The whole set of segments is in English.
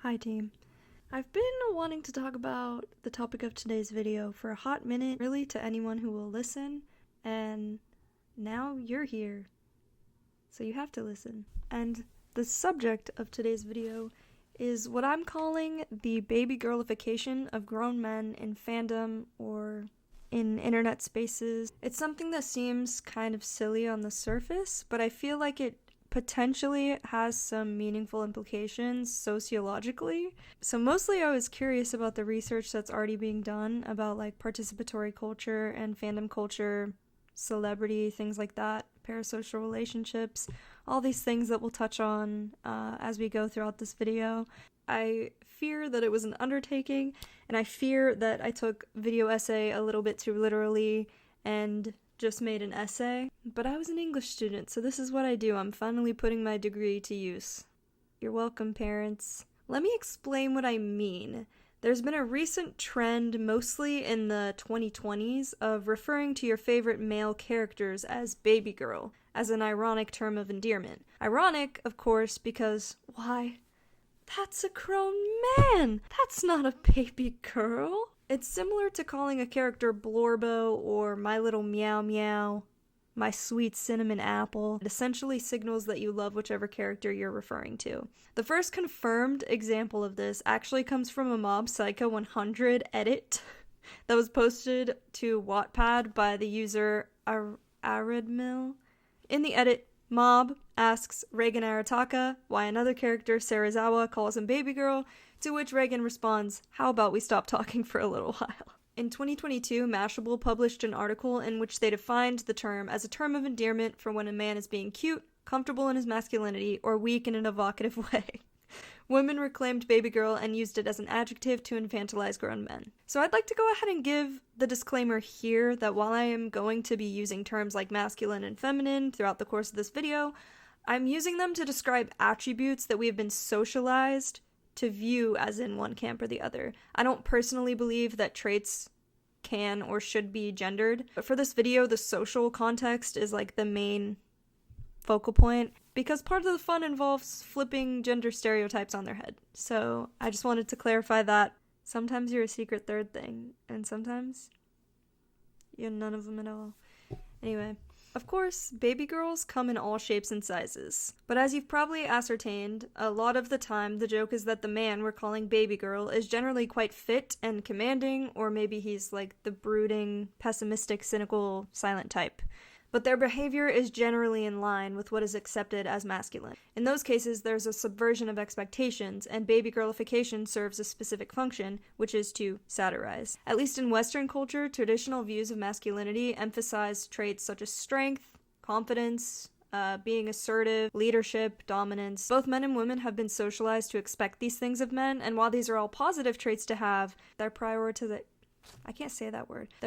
Hi team. I've been wanting to talk about the topic of today's video for a hot minute, really to anyone who will listen, and now you're here, so you have to listen. And the subject of today's video is what I'm calling the baby girlification of grown men in fandom or in internet spaces. It's something that seems kind of silly on the surface, but I feel like it potentially has some meaningful implications sociologically. So mostly I was curious about the research that's already being done about like participatory culture and fandom culture, celebrity, things like that, parasocial relationships, all these things that we'll touch on as we go throughout this video. I fear that it was an undertaking, and I fear that I took video essay a little bit too literally and just made an essay, but I was an English student, so this is what I do. I'm finally putting my degree to use. You're welcome, parents. Let me explain what I mean. There's been a recent trend, mostly in the 2020s, of referring to your favorite male characters as baby girl, as an ironic term of endearment. Ironic, of course, because, why? That's a grown man! That's not a baby girl! It's similar to calling a character Blorbo or My Little Meow Meow, My Sweet Cinnamon Apple. It essentially signals that you love whichever character you're referring to. The first confirmed example of this actually comes from a Mob Psycho 100 edit that was posted to Wattpad by the user Aridmill. In the edit, Mob asks Reagan Arataka why another character, Serizawa, calls him baby girl, to which Reagan responds, "How about we stop talking for a little while?" In 2022, Mashable published an article in which they defined the term as a term of endearment for when a man is being cute, comfortable in his masculinity, or weak in an evocative way. Women reclaimed baby girl and used it as an adjective to infantilize grown men. So I'd like to go ahead and give the disclaimer here that while I am going to be using terms like masculine and feminine throughout the course of this video, I'm using them to describe attributes that we have been socialized to view as in one camp or the other. I don't personally believe that traits can or should be gendered, but for this video, the social context is like the main focal point, because part of the fun involves flipping gender stereotypes on their head. So I just wanted to clarify that sometimes you're a secret third thing, and sometimes you're none of them at all. Anyway. Of course, baby girls come in all shapes and sizes, but as you've probably ascertained, a lot of the time the joke is that the man we're calling baby girl is generally quite fit and commanding, or maybe he's like the brooding, pessimistic, cynical, silent type. But their behavior is generally in line with what is accepted as masculine. In those cases, there's a subversion of expectations, and baby girlification serves a specific function, which is to satirize. At least in Western culture, traditional views of masculinity emphasize traits such as strength, confidence, being assertive, leadership, dominance. Both men and women have been socialized to expect these things of men, and while these are all positive traits to have, their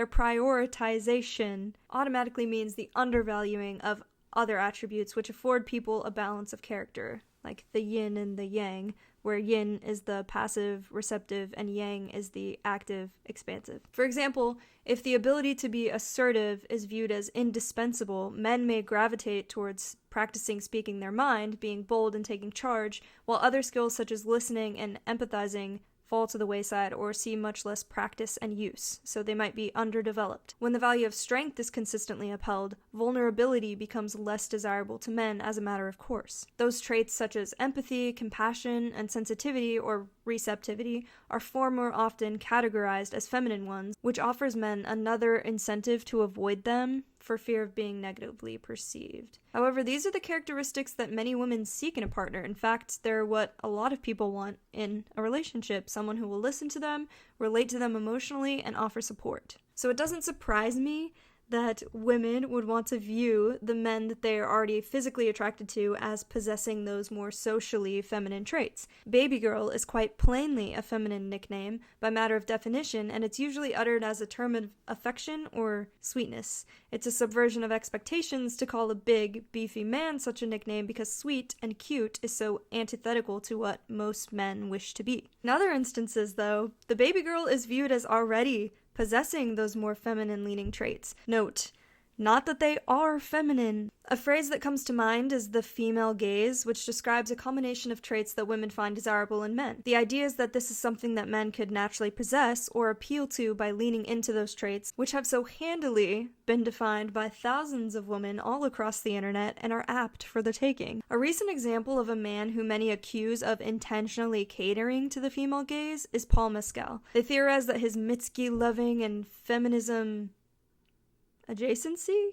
prioritization automatically means the undervaluing of other attributes which afford people a balance of character, like the yin and the yang, where yin is the passive, receptive, and yang is the active, expansive. For example, if the ability to be assertive is viewed as indispensable, men may gravitate towards practicing speaking their mind, being bold and taking charge, while other skills such as listening and empathizing fall to the wayside or see much less practice and use, so they might be underdeveloped. When the value of strength is consistently upheld, vulnerability becomes less desirable to men as a matter of course. Those traits such as empathy, compassion, and sensitivity or receptivity are far more often categorized as feminine ones, which offers men another incentive to avoid them for fear of being negatively perceived. However, these are the characteristics that many women seek in a partner. In fact, they're what a lot of people want in a relationship: someone who will listen to them, relate to them emotionally, and offer support. So it doesn't surprise me that women would want to view the men that they are already physically attracted to as possessing those more socially feminine traits. Baby girl is quite plainly a feminine nickname by matter of definition, and it's usually uttered as a term of affection or sweetness. It's a subversion of expectations to call a big, beefy man such a nickname because sweet and cute is so antithetical to what most men wish to be. In other instances, though, the baby girl is viewed as already possessing those more feminine-leaning traits. Note, Not that they are feminine. A phrase that comes to mind is the female gaze, which describes a combination of traits that women find desirable in men. The idea is that this is something that men could naturally possess or appeal to by leaning into those traits, which have so handily been defined by thousands of women all across the internet and are apt for the taking. A recent example of a man who many accuse of intentionally catering to the female gaze is Paul Mescal. They theorize that his Mitski-loving and feminism adjacency,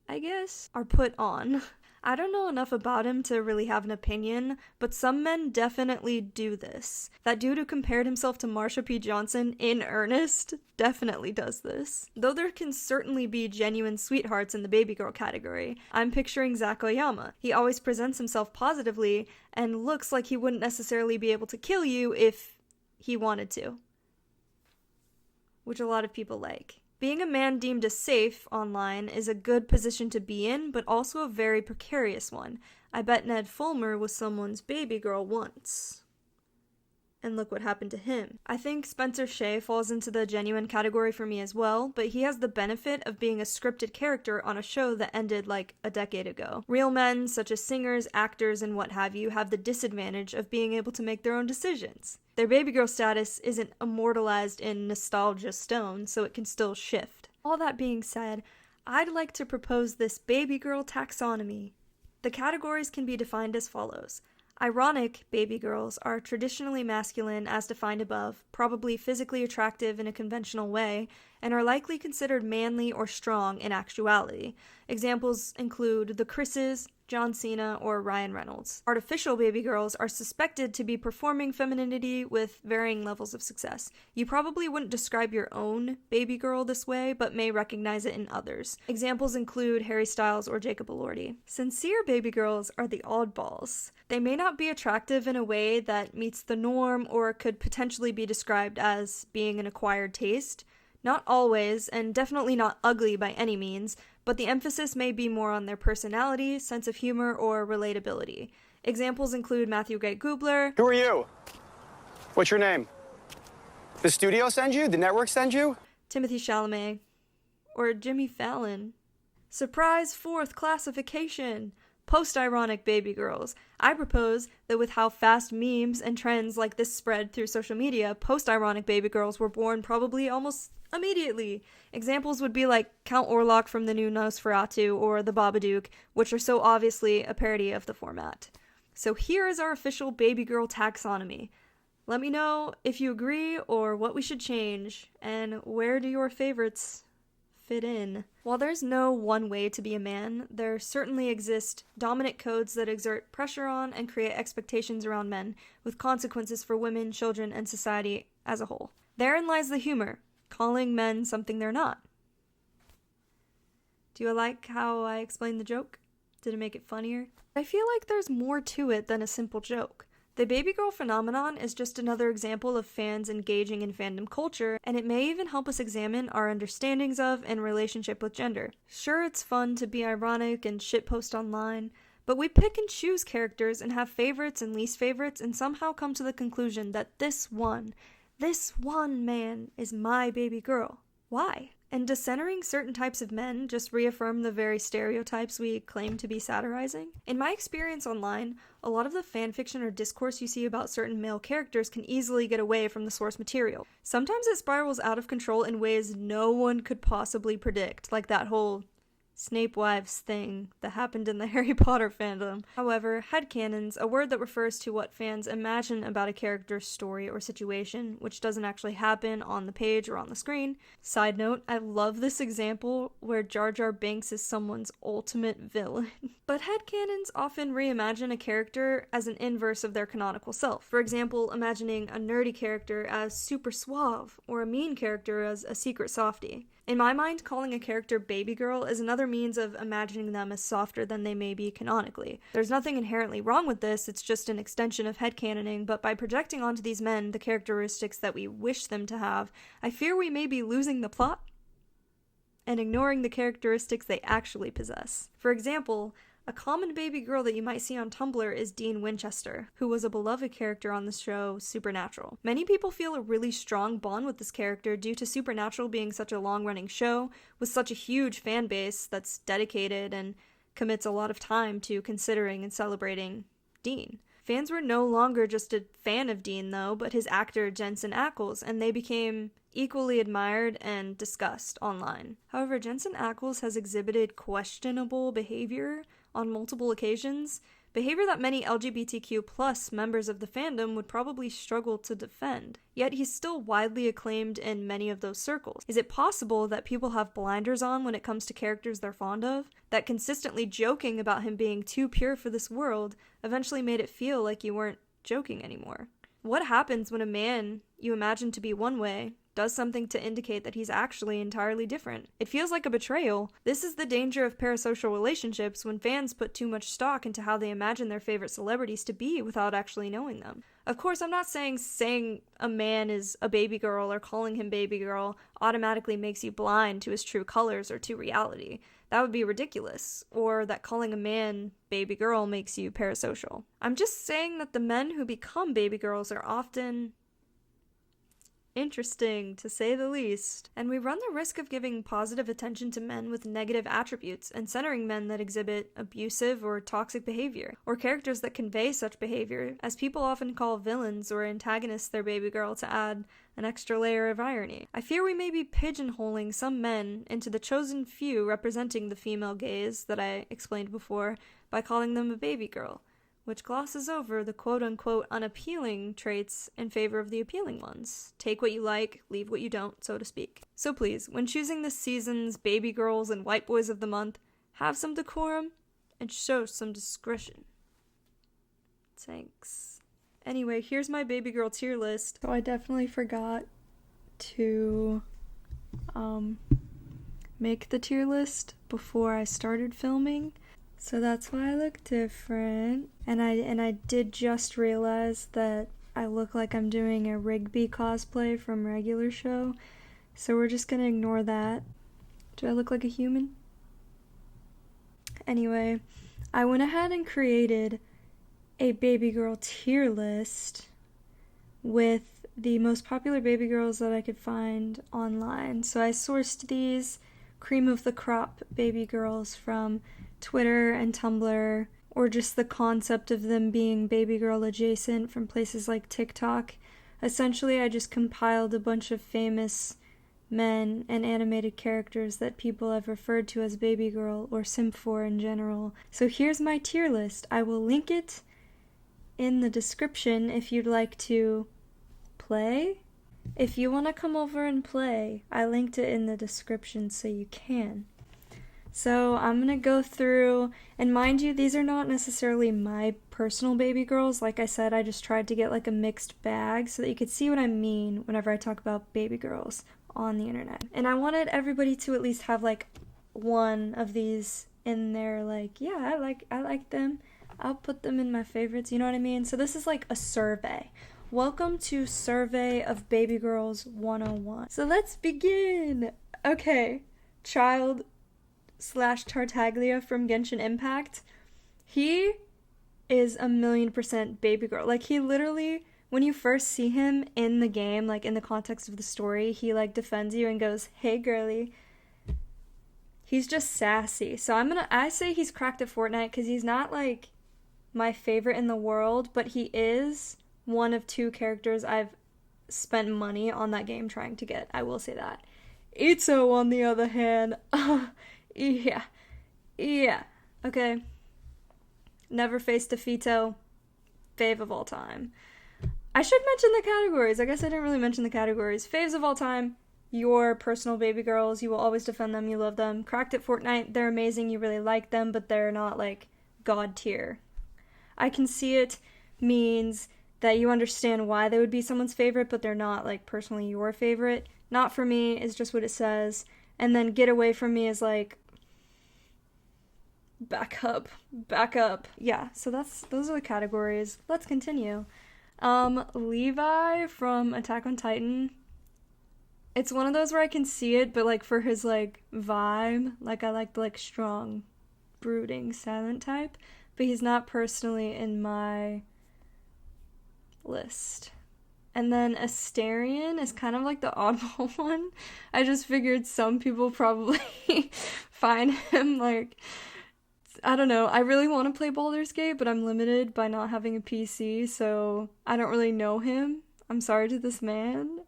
I guess, are put on. I don't know enough about him to really have an opinion, but some men definitely do this. That dude who compared himself to Marsha P. Johnson in earnest definitely does this. Though there can certainly be genuine sweethearts in the baby girl category, I'm picturing Zach Oyama. He always presents himself positively and looks like he wouldn't necessarily be able to kill you if he wanted to, which a lot of people like. Being a man deemed as safe online is a good position to be in, but also a very precarious one. I bet Ned Fulmer was someone's baby girl once. And look what happened to him. I think Spencer Shea falls into the genuine category for me as well, but he has the benefit of being a scripted character on a show that ended like a decade ago. Real men, such as singers, actors, and what have you, have the disadvantage of being able to make their own decisions. Their baby girl status isn't immortalized in nostalgia stone, so it can still shift. All that being said, I'd like to propose this baby girl taxonomy. The categories can be defined as follows. Ironic baby girls are traditionally masculine as defined above, probably physically attractive in a conventional way, and are likely considered manly or strong in actuality. Examples include the Chris's, John Cena, or Ryan Reynolds. Artificial baby girls are suspected to be performing femininity with varying levels of success. You probably wouldn't describe your own baby girl this way, but may recognize it in others. Examples include Harry Styles or Jacob Elordi. Sincere baby girls are the oddballs. They may not be attractive in a way that meets the norm or could potentially be described as being an acquired taste. Not always, and definitely not ugly by any means, but the emphasis may be more on their personality, sense of humor, or relatability. Examples include Matthew Gray Gubler. Who are you? What's your name? The studio send you? The network send you? Timothy Chalamet. Or Jimmy Fallon. Surprise fourth classification! Post-ironic baby girls. I propose that with how fast memes and trends like this spread through social media, post-ironic baby girls were born probably almost immediately. Examples would be like Count Orlok from the new Nosferatu or the Babadook, which are so obviously a parody of the format. So here is our official baby girl taxonomy. Let me know if you agree or what we should change, and where do your favorites fit in. While there's no one way to be a man, there certainly exist dominant codes that exert pressure on and create expectations around men, with consequences for women, children, and society as a whole. Therein lies the humor, calling men something they're not. Do you like how I explained the joke? Did it make it funnier? I feel like there's more to it than a simple joke. The baby girl phenomenon is just another example of fans engaging in fandom culture, and it may even help us examine our understandings of and relationship with gender. Sure, it's fun to be ironic and shitpost online, but we pick and choose characters and have favorites and least favorites and somehow come to the conclusion that this one man is my baby girl. Why? And does centering certain types of men just reaffirm the very stereotypes we claim to be satirizing? In my experience online, a lot of the fanfiction or discourse you see about certain male characters can easily get away from the source material. Sometimes it spirals out of control in ways no one could possibly predict, like that whole Snape wives thing that happened in the Harry Potter fandom. However, headcanons, a word that refers to what fans imagine about a character's story or situation, which doesn't actually happen on the page or on the screen. Side note, I love this example where Jar Jar Binks is someone's ultimate villain. But headcanons often reimagine a character as an inverse of their canonical self. For example, imagining a nerdy character as super suave, or a mean character as a secret softie. In my mind, calling a character baby girl is another means of imagining them as softer than they may be canonically. There's nothing inherently wrong with this, it's just an extension of headcanoning, but by projecting onto these men the characteristics that we wish them to have, I fear we may be losing the plot and ignoring the characteristics they actually possess. For example, A common baby girl that you might see on Tumblr is Dean Winchester, who was a beloved character on the show Supernatural. Many people feel a really strong bond with this character due to Supernatural being such a long-running show with such a huge fan base that's dedicated and commits a lot of time to considering and celebrating Dean. Fans were no longer just a fan of Dean, though, but his actor Jensen Ackles, and they became equally admired and discussed online. However, Jensen Ackles has exhibited questionable behavior on multiple occasions, behavior that many LGBTQ+ members of the fandom would probably struggle to defend. Yet he's still widely acclaimed in many of those circles. Is it possible that people have blinders on when it comes to characters they're fond of? That consistently joking about him being too pure for this world eventually made it feel like you weren't joking anymore? What happens when a man you imagine to be one way does something to indicate that he's actually entirely different? It feels like a betrayal. This is the danger of parasocial relationships when fans put too much stock into how they imagine their favorite celebrities to be without actually knowing them. Of course, I'm not saying a man is a baby girl or calling him baby girl automatically makes you blind to his true colors or to reality. That would be ridiculous. Or that calling a man baby girl makes you parasocial. I'm just saying that the men who become baby girls are often interesting, to say the least. And we run the risk of giving positive attention to men with negative attributes and centering men that exhibit abusive or toxic behavior, or characters that convey such behavior, as people often call villains or antagonists their baby girl to add an extra layer of irony. I fear we may be pigeonholing some men into the chosen few representing the female gaze that I explained before by calling them a baby girl, which glosses over the quote-unquote unappealing traits in favor of the appealing ones. Take what you like, leave what you don't, so to speak. So please, when choosing this season's baby girls and white boys of the month, have some decorum and show some discretion. Thanks. Anyway, here's my baby girl tier list. So I definitely forgot to make the tier list before I started filming. So that's why I look different. And I did just realize that I look like I'm doing a Rigby cosplay from Regular Show. So we're just gonna ignore that. Do I look like a human? Anyway, I went ahead and created a baby girl tier list with the most popular baby girls that I could find online. So I sourced these cream of the crop baby girls from Twitter and Tumblr, or just the concept of them being baby girl adjacent from places like TikTok. Essentially, I just compiled a bunch of famous men and animated characters that people have referred to as baby girl or simp for in general. So here's my tier list. I will link it in the description if you'd like to play. If you want to come over and play, I linked it in the description so you can. So I'm going to go through, and mind you, these are not necessarily my personal baby girls. Like I said, I just tried to get like a mixed bag so that you could see what I mean whenever I talk about baby girls on the internet. And I wanted everybody to at least have like one of these in there, like, yeah, I like them. I'll put them in my favorites, you know what I mean? So this is like a survey. Welcome to Survey of Baby Girls 101. So let's begin. Okay, Child / Tartaglia from Genshin Impact. He is 1,000,000% baby girl. Like, he literally, when you first see him in the game, like in the context of the story, he like defends you and goes, "Hey girly." He's just sassy. So I say he's cracked at Fortnite because he's not like my favorite in the world, but he is one of 2 characters I've spent money on that game trying to get. I will say that. Itzo, on the other hand, yeah, okay. Never faced a Fito. Fave of all time. I should mention the categories. I guess I didn't really mention the categories. Faves of all time. Your personal baby girls. You will always defend them. You love them. Cracked at Fortnite. They're amazing. You really like them, but they're not like god tier. I can see it means that you understand why they would be someone's favorite, but they're not like personally your favorite. Not for me is just what it says. And then get away from me is like back up. Yeah, so those are the categories. Let's continue. Levi from Attack on Titan. It's one of those where I can see it, but like for his like vibe, like I like the like strong brooding, silent type, but he's not personally in my list. And then Asterion is kind of like the oddball one. I just figured some people probably find him like, I don't know. I really want to play Baldur's Gate, but I'm limited by not having a PC, so I don't really know him. I'm sorry to this man.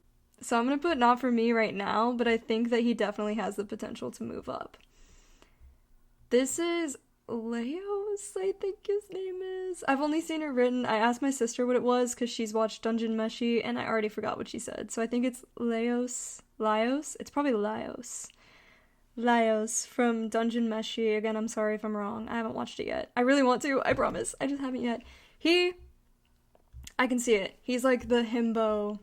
So I'm gonna put not for me right now, but I think that he definitely has the potential to move up. This is Leos, I think his name is. I've only seen it written. I asked my sister what it was because she's watched Dungeon Meshi, and I already forgot what she said. So I think it's Leos. It's probably Laios. Laios from Dungeon Meshi. Again, I'm sorry if I'm wrong. I haven't watched it yet. I really want to. I promise. I just haven't yet. I can see it. He's like the himbo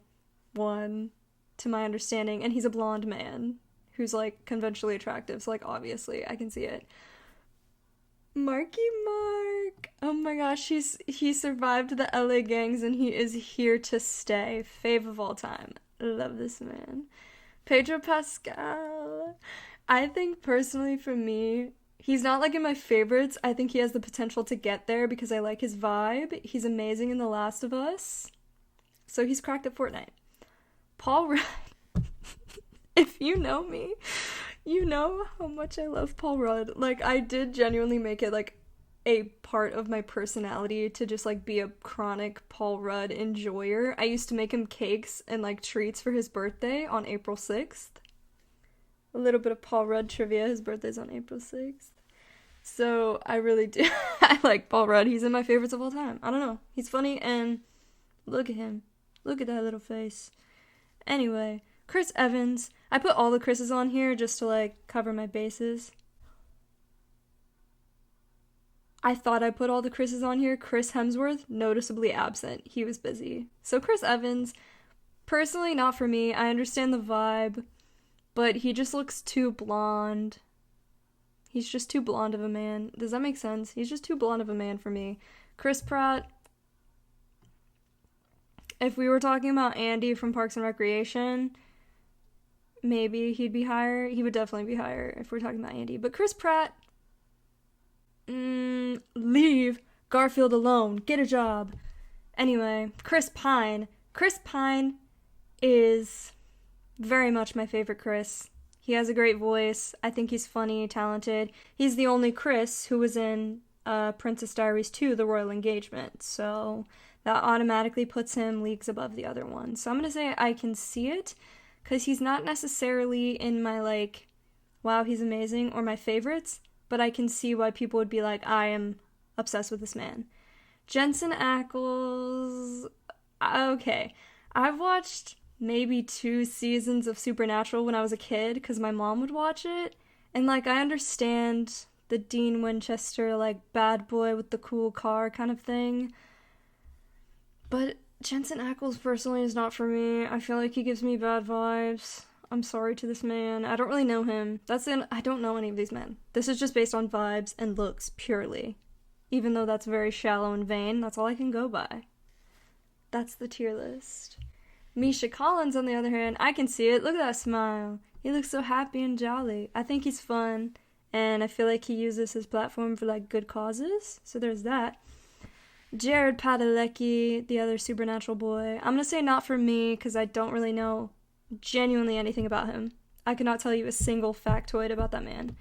one, to my understanding, and he's a blonde man who's like conventionally attractive, so like obviously I can see it. Marky Mark, oh my gosh, he survived the LA gangs and he is here to stay. Fave of all time. Love this man. Pedro Pascal, I think personally for me, he's not like in my favorites. I think he has the potential to get there because I like his vibe. He's amazing in The Last of Us, so he's cracked at Fortnite. Paul Rudd. If you know me, you know how much I love Paul Rudd. Like, I did genuinely make it, like, a part of my personality to just, like, be a chronic Paul Rudd enjoyer. I used to make him cakes and, like, treats for his birthday on April 6th. A little bit of Paul Rudd trivia. His birthday's on April 6th. So, I really do. I like Paul Rudd. He's in my favorites of all time. I don't know. He's funny, and look at him. Look at that little face. Anyway, Chris Evans. I put all the Chris's on here just to, like, cover my bases. I thought I put all the Chris's on here. Chris Hemsworth, noticeably absent. He was busy. So Chris Evans, personally not for me. I understand the vibe, but he just looks too blonde. He's just too blonde of a man. Does that make sense? He's just too blonde of a man for me. Chris Pratt, if we were talking about Andy from Parks and Recreation, maybe he'd be higher. He would definitely be higher if we're talking about Andy. But Chris Pratt, leave Garfield alone. Get a job. Anyway, Chris Pine. Chris Pine is very much my favorite Chris. He has a great voice. I think he's funny, talented. He's the only Chris who was in Princess Diaries 2, The Royal Engagement. So that automatically puts him leagues above the other ones. So I'm going to say I can see it, because he's not necessarily in my, like, wow, he's amazing, or my favorites, but I can see why people would be like, I am obsessed with this man. Jensen Ackles, okay. I've watched maybe 2 seasons of Supernatural when I was a kid, because my mom would watch it, and, like, I understand the Dean Winchester, like, bad boy with the cool car kind of thing, but Jensen Ackles personally is not for me. I feel like he gives me bad vibes. I'm sorry to this man. I don't really know him. I don't know any of these men. This is just based on vibes and looks, purely. Even though that's very shallow and vain, that's all I can go by. That's the tier list. Misha Collins, on the other hand, I can see it. Look at that smile. He looks so happy and jolly. I think he's fun, and I feel like he uses his platform for, like, good causes. So there's that. Jared Padalecki, the other Supernatural boy. I'm gonna say not for me, because I don't really know genuinely anything about him. I could not tell you a single factoid about that man.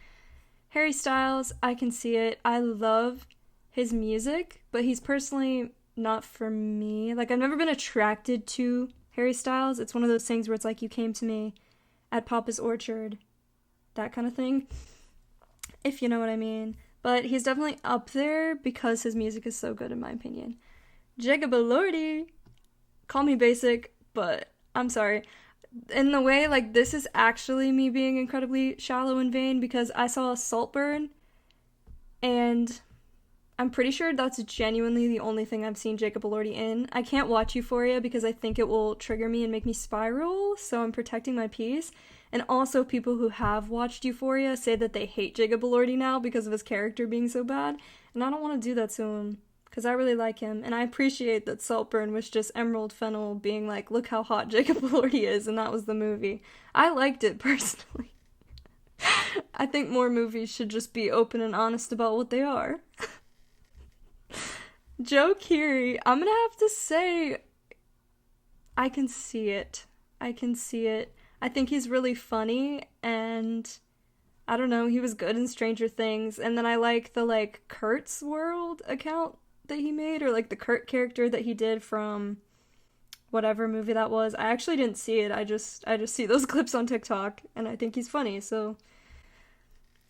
Harry Styles, I can see it. I love his music, but he's personally not for me. Like, I've never been attracted to Harry Styles. It's one of those things where it's like, you came to me at Papa's Orchard. That kind of thing. If you know what I mean. But he's definitely up there because his music is so good, in my opinion. Jacob Elordi. Call me basic, but I'm sorry. In the way, like, this is actually me being incredibly shallow and vain, because I saw Saltburn, and I'm pretty sure that's genuinely the only thing I've seen Jacob Elordi in. I can't watch Euphoria because I think it will trigger me and make me spiral, so I'm protecting my peace. And also, people who have watched Euphoria say that they hate Jacob Elordi now because of his character being so bad, and I don't want to do that to him, because I really like him, and I appreciate that Saltburn was just Emerald Fennell being like, look how hot Jacob Elordi is, and that was the movie. I liked it, personally. I think more movies should just be open and honest about what they are. Joe Keery, I'm gonna have to say, I can see it. I can see it. I think he's really funny, and I don't know, he was good in Stranger Things, and then I like the, like, Kurt's World account that he made, or, like, the Kurt character that he did from whatever movie that was. I actually didn't see it, I just see those clips on TikTok, and I think he's funny, so...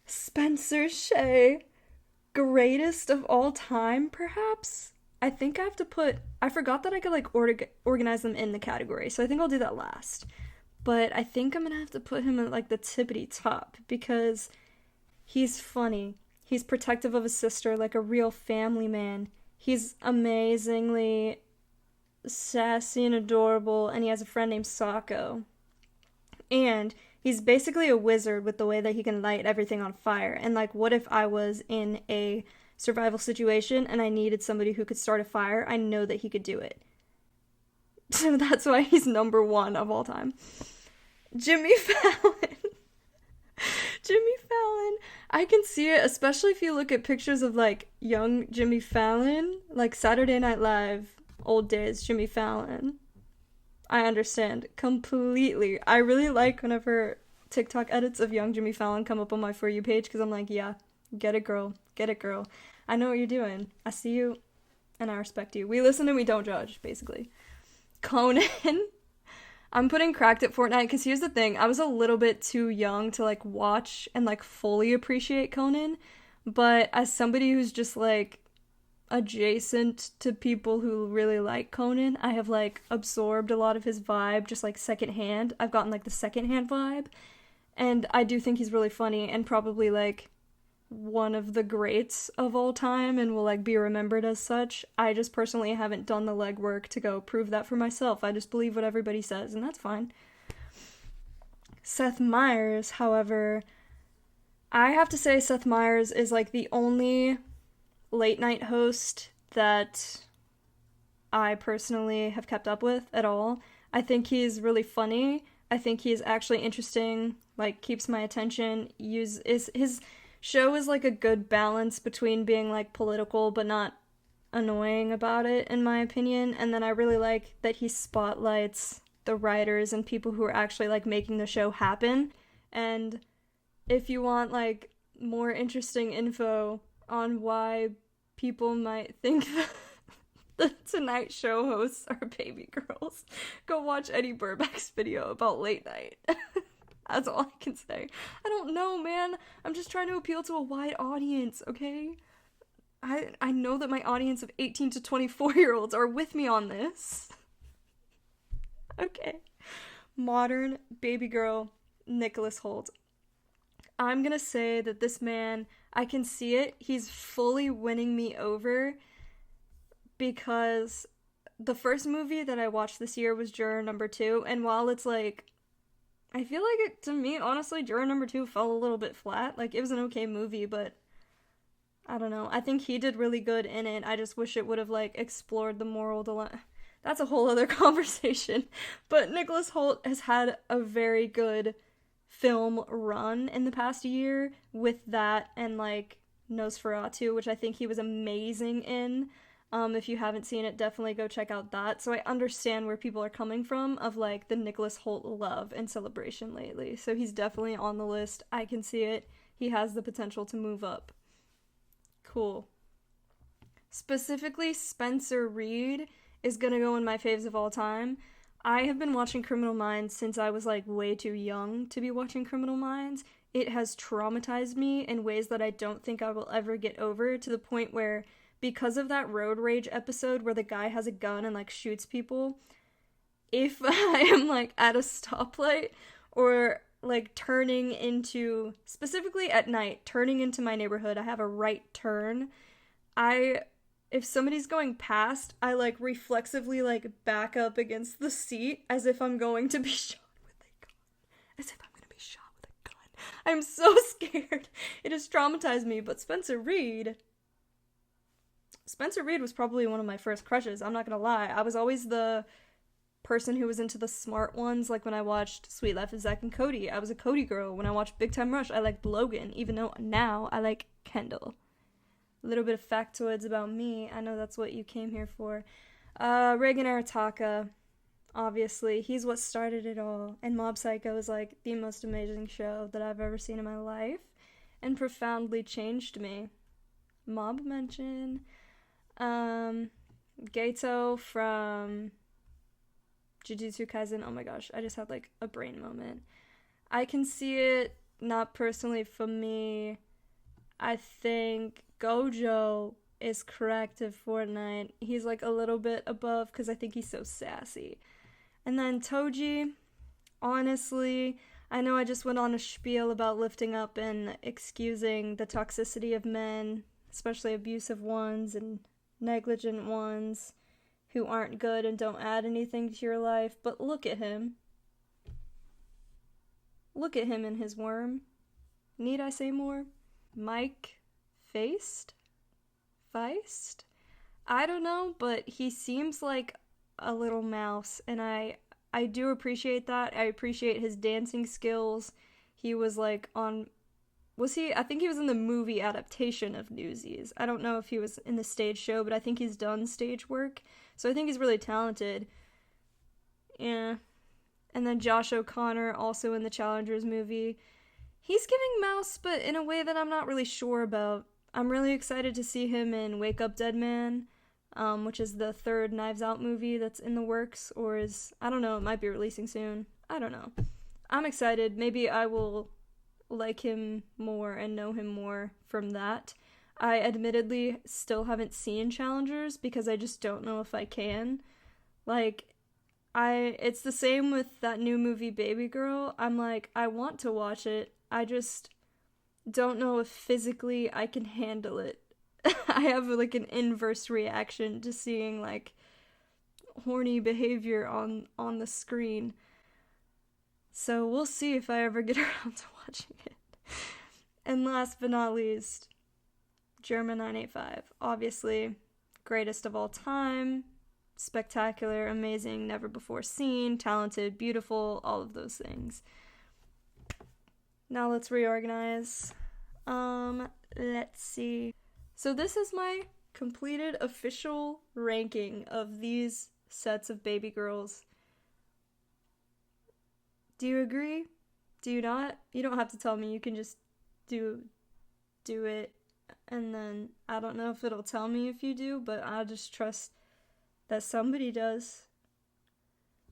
Spencer Shea, greatest of all time, perhaps? I think I have to put... I forgot that I could, like, organize them in the category, so I think I'll do that last. But I think I'm gonna have to put him at, like, the tippity top, because he's funny. He's protective of his sister, like a real family man. He's amazingly sassy and adorable, and he has a friend named Sako. And he's basically a wizard with the way that he can light everything on fire. And, like, what if I was in a survival situation and I needed somebody who could start a fire? I know that he could do it. So that's why he's number one of all time. Jimmy Fallon. Jimmy Fallon. I can see it, especially if you look at pictures of, like, young Jimmy Fallon. Like, Saturday Night Live, old days, Jimmy Fallon. I understand completely. I really like whenever TikTok edits of young Jimmy Fallon come up on my For You page, because I'm like, yeah, get it, girl. Get it, girl. I know what you're doing. I see you, and I respect you. We listen and we don't judge, basically. Conan. I'm putting Cracked at Fortnite because here's the thing. I was a little bit too young to, like, watch and, like, fully appreciate Conan. But as somebody who's just, like, adjacent to people who really like Conan, I have, like, absorbed a lot of his vibe just, like, secondhand. I've gotten, like, the secondhand vibe. And I do think he's really funny and probably, like, one of the greats of all time and will, like, be remembered as such. I just personally haven't done the legwork to go prove that for myself. I just believe what everybody says, and that's fine. Seth Meyers, however, I have to say Seth Meyers is, like, the only late night host that I personally have kept up with at all. I think he's really funny. I think he's actually interesting, like, keeps my attention. His show is, like, a good balance between being, like, political but not annoying about it, in my opinion. And then I really like that he spotlights the writers and people who are actually, like, making the show happen. And if you want, like, more interesting info on why people might think that the Tonight Show hosts are baby girls, go watch Eddie Burback's video about late night. That's all I can say. I don't know, man. I'm just trying to appeal to a wide audience, okay? I know that my audience of 18 to 24-year-olds are with me on this. Okay. Modern baby girl Nicholas Hoult. I'm gonna say that this man, I can see it. He's fully winning me over because the first movie that I watched this year was Juror Number 2, and while it's, like, I feel like it, to me, honestly, Juror Number 2 fell a little bit flat. Like, it was an okay movie, but I don't know. I think he did really good in it. I just wish it would have, like, explored the moral dilemma. That's a whole other conversation. But Nicholas Hoult has had a very good film run in the past year with that and, like, Nosferatu, which I think he was amazing in. If you haven't seen it, definitely go check out that. So I understand where people are coming from of, like, the Nicholas Hoult love and celebration lately. So he's definitely on the list. I can see it. He has the potential to move up. Cool. Specifically, Spencer Reid is gonna go in my faves of all time. I have been watching Criminal Minds since I was, like, way too young to be watching Criminal Minds. It has traumatized me in ways that I don't think I will ever get over, to the point where, because of that road rage episode where the guy has a gun and, like, shoots people, if I am, like, at a stoplight or, like, turning into, specifically at night, turning into my neighborhood, I have a right turn, if somebody's going past, I, like, reflexively, like, back up against the seat as if I'm going to be shot with a gun. As if I'm gonna be shot with a gun. I'm so scared. It has traumatized me, but Spencer Reid was probably one of my first crushes, I'm not gonna lie. I was always the person who was into the smart ones, like when I watched Sweet Life of Zack and Cody, I was a Cody girl. When I watched Big Time Rush, I liked Logan, even though now I like Kendall. A little bit of factoids about me. I know that's what you came here for. Reagan Arataka, obviously, he's what started it all. And Mob Psycho is like the most amazing show that I've ever seen in my life and profoundly changed me. Mob mention. Gato from Jujutsu Kaisen. Oh my gosh, I just had like a brain moment. I can see it, not personally for me. I think Gojo is correct at Fortnite. He's like a little bit above because I think he's so sassy. And then Toji, honestly, I know I just went on a spiel about lifting up and excusing the toxicity of men, especially abusive ones and negligent ones who aren't good and don't add anything to your life, but look at him. Look at him and his worm. Need I say more? Mike Feist? I don't know, but he seems like a little mouse, and I do appreciate that. I appreciate his dancing skills. He was like on... I think he was in the movie adaptation of Newsies. I don't know if he was in the stage show, but I think he's done stage work. So I think he's really talented. Yeah. And then Josh O'Connor, also in the Challengers movie. He's giving mouse, but in a way that I'm not really sure about. I'm really excited to see him in Wake Up Dead Man, which is the third Knives Out movie that's in the works, or is, I don't know, it might be releasing soon. I don't know. I'm excited. Maybe I will like him more and know him more from that. I admittedly still haven't seen Challengers because I just don't know if I can. Like, it's the same with that new movie Babygirl. I'm like, I want to watch it. I just don't know if physically I can handle it. I have like an inverse reaction to seeing like horny behavior on the screen. So we'll see if I ever get around to watching it. And last but not least, German 985. Obviously, greatest of all time, spectacular, amazing, never before seen, talented, beautiful, all of those things. Now let's reorganize. Let's see. So this is my completed official ranking of these sets of baby girls. Do you agree? Do you not? You don't have to tell me. You can just do it. And then I don't know if it'll tell me if you do, but I'll just trust that somebody does.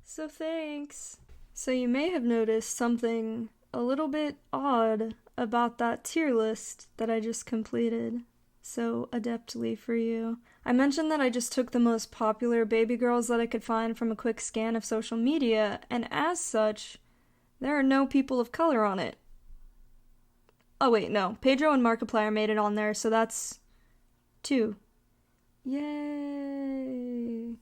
So thanks. So you may have noticed something a little bit odd about that tier list that I just completed so adeptly for you. I mentioned that I just took the most popular baby girls that I could find from a quick scan of social media, and as such, there are no people of color on it. Oh wait, no. Pedro and Markiplier made it on there, so that's 2. Yay!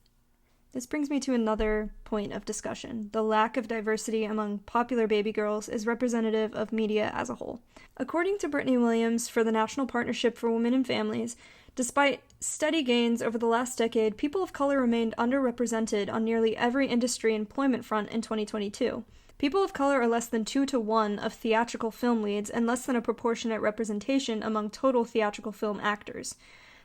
This brings me to another point of discussion. The lack of diversity among popular baby girls is representative of media as a whole. According to Brittany Williams for the National Partnership for Women and Families, despite steady gains over the last decade, people of color remained underrepresented on nearly every industry employment front in 2022. People of color are less than 2 to 1 of theatrical film leads and less than a proportionate representation among total theatrical film actors.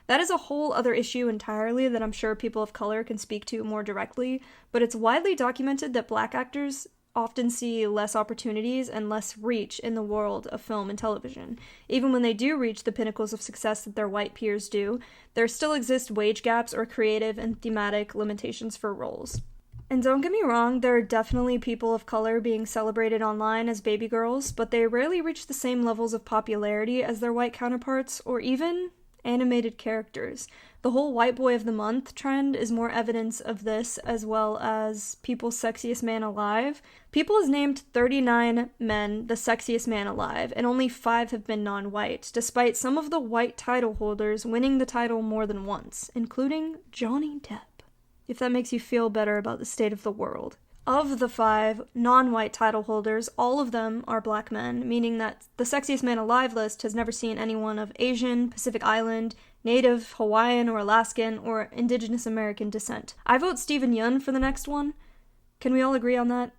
That is a whole other issue entirely that I'm sure people of color can speak to more directly, but it's widely documented that Black actors often see less opportunities and less reach in the world of film and television. Even when they do reach the pinnacles of success that their white peers do, there still exist wage gaps or creative and thematic limitations for roles. And don't get me wrong, there are definitely people of color being celebrated online as baby girls, but they rarely reach the same levels of popularity as their white counterparts, or even animated characters. The whole white boy of the month trend is more evidence of this, as well as People's Sexiest Man Alive. People has named 39 men the sexiest man alive, and only 5 have been non-white, despite some of the white title holders winning the title more than once, including Johnny Depp. If that makes you feel better about the state of the world. Of the 5 non-white title holders, all of them are Black men, meaning that the Sexiest Man Alive list has never seen anyone of Asian, Pacific Island, Native, Hawaiian, or Alaskan, or Indigenous American descent. I vote Steven Yeun for the next one. Can we all agree on that?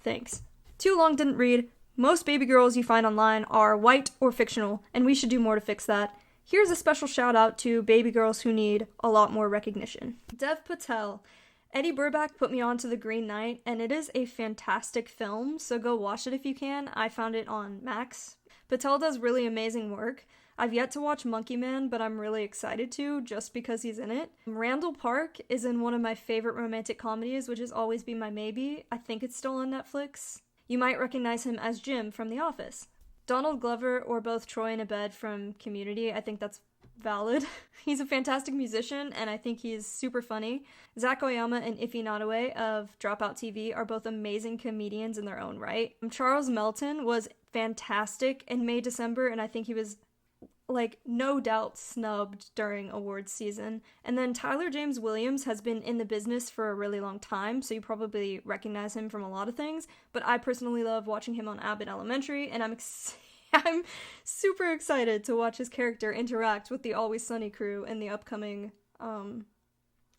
Thanks. Too long didn't read. Most baby girls you find online are white or fictional, and we should do more to fix that. Here's a special shout out to baby girls who need a lot more recognition. Dev Patel. Eddie Burback put me on to The Green Knight, and it is a fantastic film, so go watch it if you can. I found it on Max. Patel does really amazing work. I've yet to watch Monkey Man, but I'm really excited to, just because he's in it. Randall Park is in one of my favorite romantic comedies, which is Always Be My Maybe. I think it's still on Netflix. You might recognize him as Jim from The Office. Donald Glover, or both Troy and Abed from Community, I think that's valid. He's a fantastic musician, and I think he's super funny. Zach Oyama and Ify Nottoway of Dropout TV are both amazing comedians in their own right. Charles Melton was fantastic in May December, and I think he was, like, no doubt snubbed during awards season. And then Tyler James Williams has been in the business for a really long time, so you probably recognize him from a lot of things, but I personally love watching him on Abbott Elementary, and I'm super excited to watch his character interact with the Always Sunny crew in the upcoming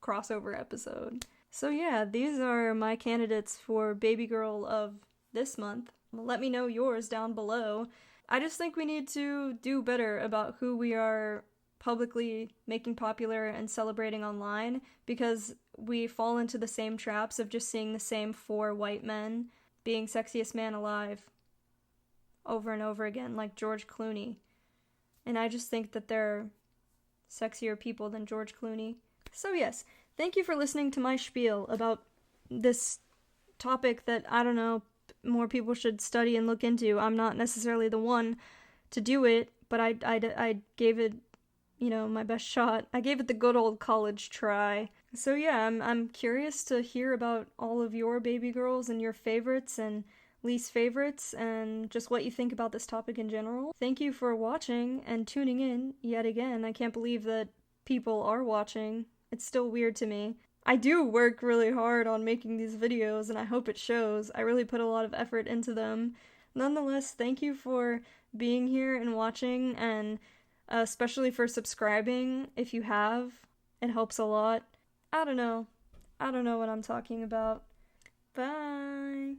crossover episode. So yeah, these are my candidates for Baby Girl of this month. Let me know yours down below. I just think we need to do better about who we are publicly making popular and celebrating online, because we fall into the same traps of just seeing the same 4 white men being sexiest man alive over and over again, like George Clooney. And I just think that they're sexier people than George Clooney. So yes, thank you for listening to my spiel about this topic that, I don't know, more people should study and look into. I'm not necessarily the one to do it, but I gave it, my best shot. I gave it the good old college try. So yeah, I'm curious to hear about all of your baby girls and your favorites and least favorites, and just what you think about this topic in general. Thank you for watching and tuning in yet again. I can't believe that people are watching. It's still weird to me. I do work really hard on making these videos, and I hope it shows. I really put a lot of effort into them. Nonetheless, thank you for being here and watching, and especially for subscribing if you have. It helps a lot. I don't know what I'm talking about. Bye!